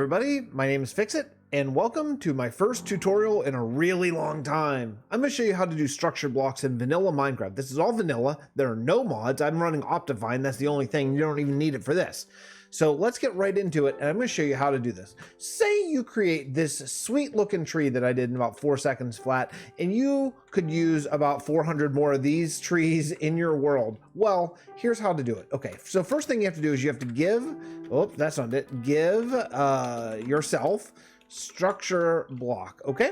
everybody, my name is Fixxitt, and welcome to my first tutorial in a really long time. I'm going to show you how to do structure blocks in vanilla Minecraft. This is all vanilla, there are no mods, I'm running Optifine, that's the only thing, you don't even need it for this. So let's get right into it, and I'm going to show you how to do this. Say you create this sweet looking tree that I did in about 4 seconds flat, and you could use about 400 more of these trees in your world. Well, here's how to do it. Okay, so first thing you have to do is you have to give, oh, that's not it, give yourself structure block, okay?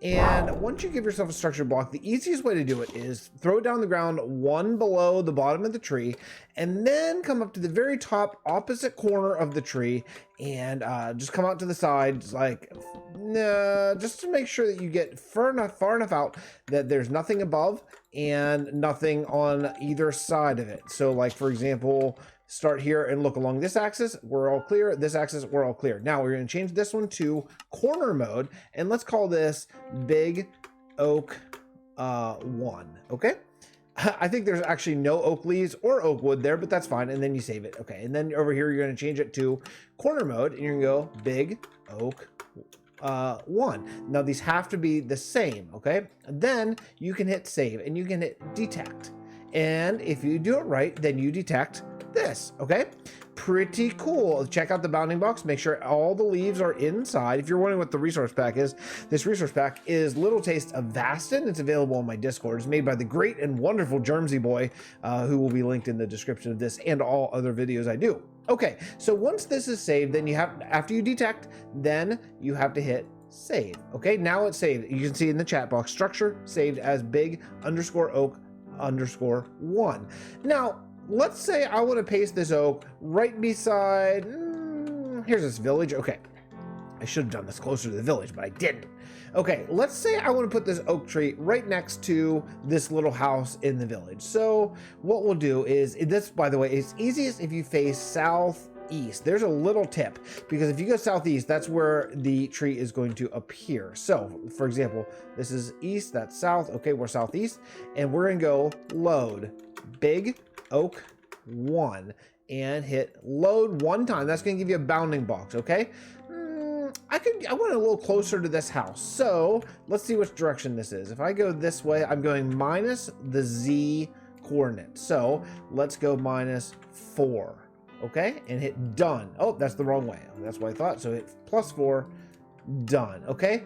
And once you give yourself a structure block, the easiest way to do it is throw it down the ground one below the bottom of the tree, and then come up to the very top opposite corner of the tree and just come out to the side, like, just to make sure that you get far enough out that there's nothing above and nothing on either side of it. So like, for example, start here and look along this axis, we're all clear, this axis, we're all clear. Now we're going to change this one to corner mode, and let's call this Big Oak 1, okay? I think there's actually no oak leaves or oak wood there, but that's fine, and then you save it, okay? And then over here, you're going to change it to corner mode, and you're going to go Big Oak 1. Now these have to be the same, okay? And then you can hit save, and you can hit detect. And if you do it right, then you detect this, okay? Pretty cool. Check out the bounding box, make sure all the leaves are inside. If you're wondering what the resource pack is, this resource pack is Little Taste of Vasten. It's available on my Discord. It's made by the great and wonderful Germsy boy, who will be linked in the description of this and all other videos I do. Okay, so once this is saved, then you have, after you detect, then you have to hit save. Okay, now it's saved. You can see in the chat box, structure saved as Big _ Oak _ 1. Now, let's say I want to paste this oak right beside, here's this village. Okay, I should have done this closer to the village, but I didn't. Okay, let's say I want to put this oak tree right next to this little house in the village. So what we'll do is, this, by the way, it's easiest if you face southeast. There's a little tip, because if you go southeast, that's where the tree is going to appear. So for example, this is east, that's south. Okay, we're southeast, and we're gonna go load Big Oak 1 and hit load one time. That's going to give you a bounding box, okay? I want it a little closer to this house, so let's see which direction this is. If I go this way, I'm going minus the Z coordinate, so let's go -4, okay? And hit done. Oh, that's the wrong way. That's what I thought. So hit +4, done, okay?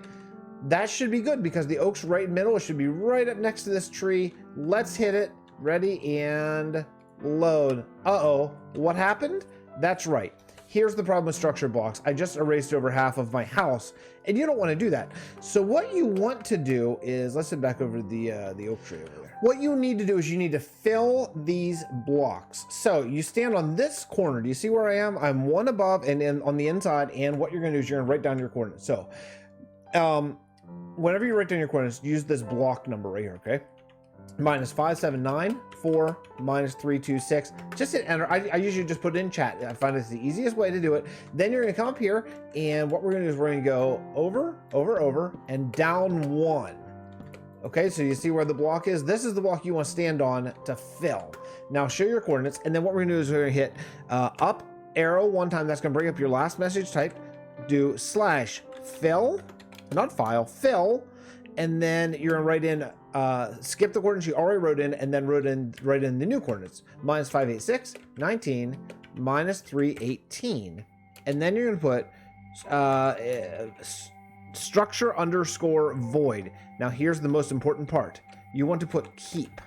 That should be good because the oak's right in the middle. It should be right up next to this tree. Let's hit it. Ready and load. Uh-oh, what happened? That's right. Here's the problem with structure blocks. I just erased over half of my house, and you don't want to do that. So what you want to do is, let's head back over to the oak tree over there. What you need to do is you need to fill these blocks. So you stand on this corner. Do you see where I am? I'm one above and on the inside, and what you're going to do is you're going to write down your coordinates. So whenever you write down your coordinates, use this block number right here, okay? -5794 -326. Just hit enter. I usually just put it in chat. I find it's the easiest way to do it. Then you're going to come up here, and what we're going to do is we're going to go over, and down 1. Okay, so you see where the block is? This is the block you want to stand on to fill. Now show your coordinates, and then what we're going to do is we're going to hit up arrow one time. That's going to bring up your last message type. Do /fill, not file, fill, and then you're going to write in skip the coordinates you already wrote in, and then write in the new coordinates. -586, 19, -318. And then you're going to put structure _ void. Now here's the most important part. You want to put keep,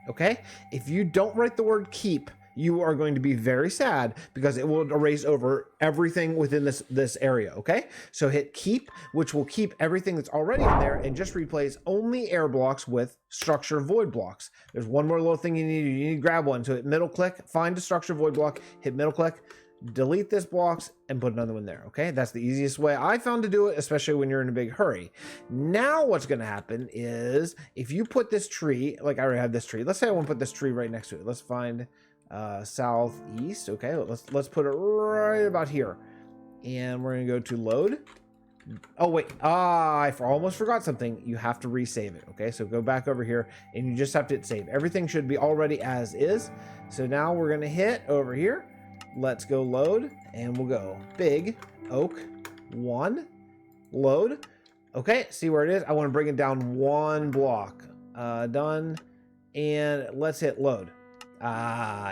okay? If you don't write the word keep, you are going to be very sad because it will erase over everything within this area, okay? So hit keep, which will keep everything that's already in there and just replace only air blocks with structure void blocks. There's one more little thing you need to grab one. So hit middle click, find a structure void block, hit middle click, delete this blocks, and put another one there, okay? That's the easiest way I found to do it, especially when you're in a big hurry. Now what's going to happen is if you put this tree, like I already have this tree. Let's say I want to put this tree right next to it. Let's find southeast. Okay, let's put it right about here, and we're gonna go to load. Oh wait, I almost forgot something. You have to resave it. Okay, so go back over here, and you just have to hit save. Everything should be already as is. So now we're gonna hit over here. Let's go load, and we'll go Big Oak 1, load. Okay, see where it is. I want to bring it down 1 block. Done. And let's hit load.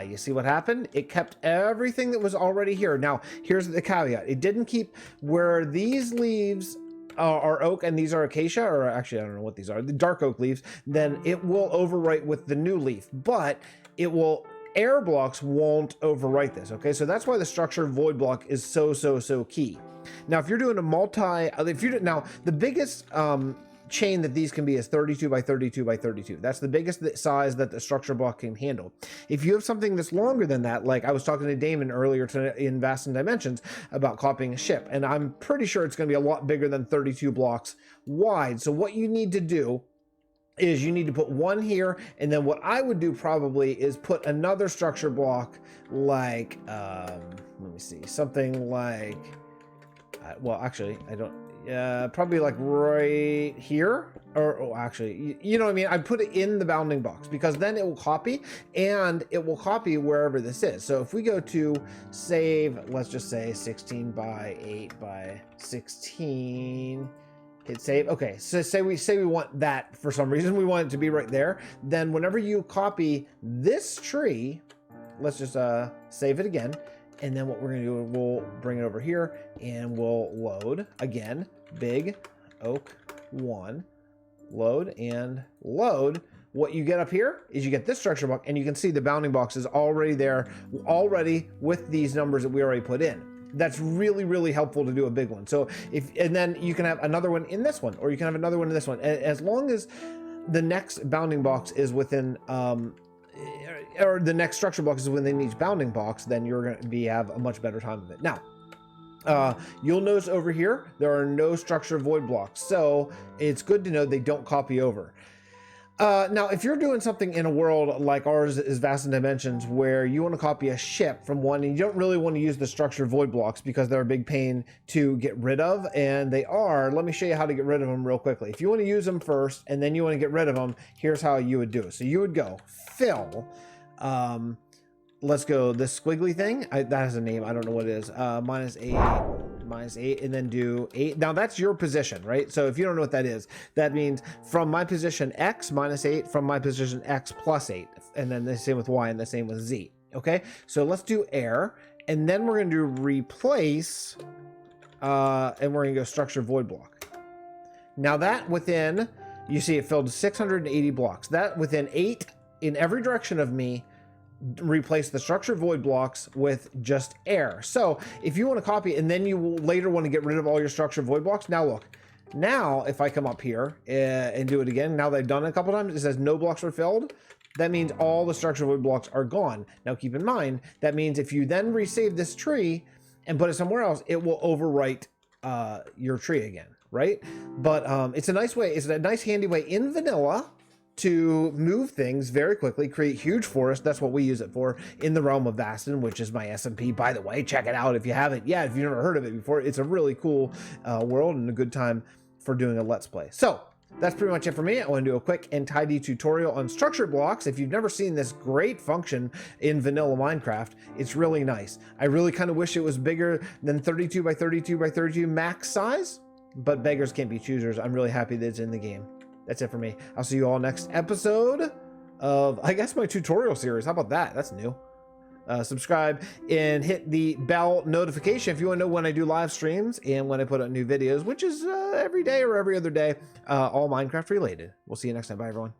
You see what happened? It kept everything that was already here. Now, here's the caveat. It didn't keep where these leaves are oak and these are acacia, or actually, I don't know what these are, the dark oak leaves, then it will overwrite with the new leaf, but it will, air blocks won't overwrite this, okay? So that's why the structure void block is so key. Now, if you're doing a now, the biggest chain that these can be is 32 by 32 by 32. That's the biggest size that the structure block can handle. If you have something that's longer than that, like I was talking to Damon earlier in Vasten Dimensions about copying a ship, and I'm pretty sure it's going to be a lot bigger than 32 blocks wide. So what you need to do is you need to put 1 here, and then what I would do probably is put another structure block like, let me see, something like, well, actually, I don't, probably like right here, or actually, you know what I mean? I put it in the bounding box because then it will copy, and it will copy wherever this is. So if we go to save, let's just say 16 by 8 by 16, hit save. Okay, so say we want that for some reason, we want it to be right there. Then whenever you copy this tree, let's just save it again. And then what we're going to do, we'll bring it over here and we'll load again, big oak 1, load and load. What you get up here is you get this structure block, and you can see the bounding box is already there, already with these numbers that we already put in. That's really helpful to do a big one. So and then you can have another one in this one, or you can have another one in this one. As long as the next bounding box is within, or the next structure block is within each bounding box, then you're going to have a much better time of it. Now, you'll notice over here, there are no structure void blocks. So it's good to know they don't copy over. Now, if you're doing something in a world like ours is Vasten Dimensions, where you want to copy a ship from one, and you don't really want to use the structure void blocks because they're a big pain to get rid of, and they are. Let me show you how to get rid of them real quickly. If you want to use them first, and then you want to get rid of them, here's how you would do it. So you would go fill, let's go this squiggly thing. That has a name. I don't know what it is. -8, and then do 8. Now that's your position, right? So if you don't know what that is, that means from my position X -8, from my position X +8, and then the same with Y and the same with Z. Okay, so let's do air, and then we're going to do replace, and we're going to go structure void block. Now that within, you see it filled 680 blocks. That within 8 in every direction of me, replace the structure void blocks with just air. So if you want to copy and then you will later want to get rid of all your structure void blocks, now look, now if I come up here and do it again, now that I've done it a couple times, it says no blocks are filled. That means all the structure void blocks are gone. Now keep in mind, that means if you then resave this tree and put it somewhere else, it will overwrite your tree again, right? But it's a nice way, it's a nice handy way in vanilla to move things very quickly, create huge forests. That's what we use it for in the Realm of Vasten, which is my SMP, by the way. Check it out if you haven't yet, if you've never heard of it before. It's a really cool world and a good time for doing a Let's Play. So that's pretty much it for me. I want to do a quick and tidy tutorial on structure blocks. If you've never seen this great function in vanilla Minecraft, it's really nice. I really kind of wish it was bigger than 32 by 32 by 32 max size, but beggars can't be choosers. I'm really happy that it's in the game. That's it for me. I'll see you all next episode of, I guess, my tutorial series. How about that? That's new. Subscribe and hit the bell notification if you want to know when I do live streams and when I put out new videos, which is every day or every other day, all Minecraft related. We'll see you next time. Bye, everyone.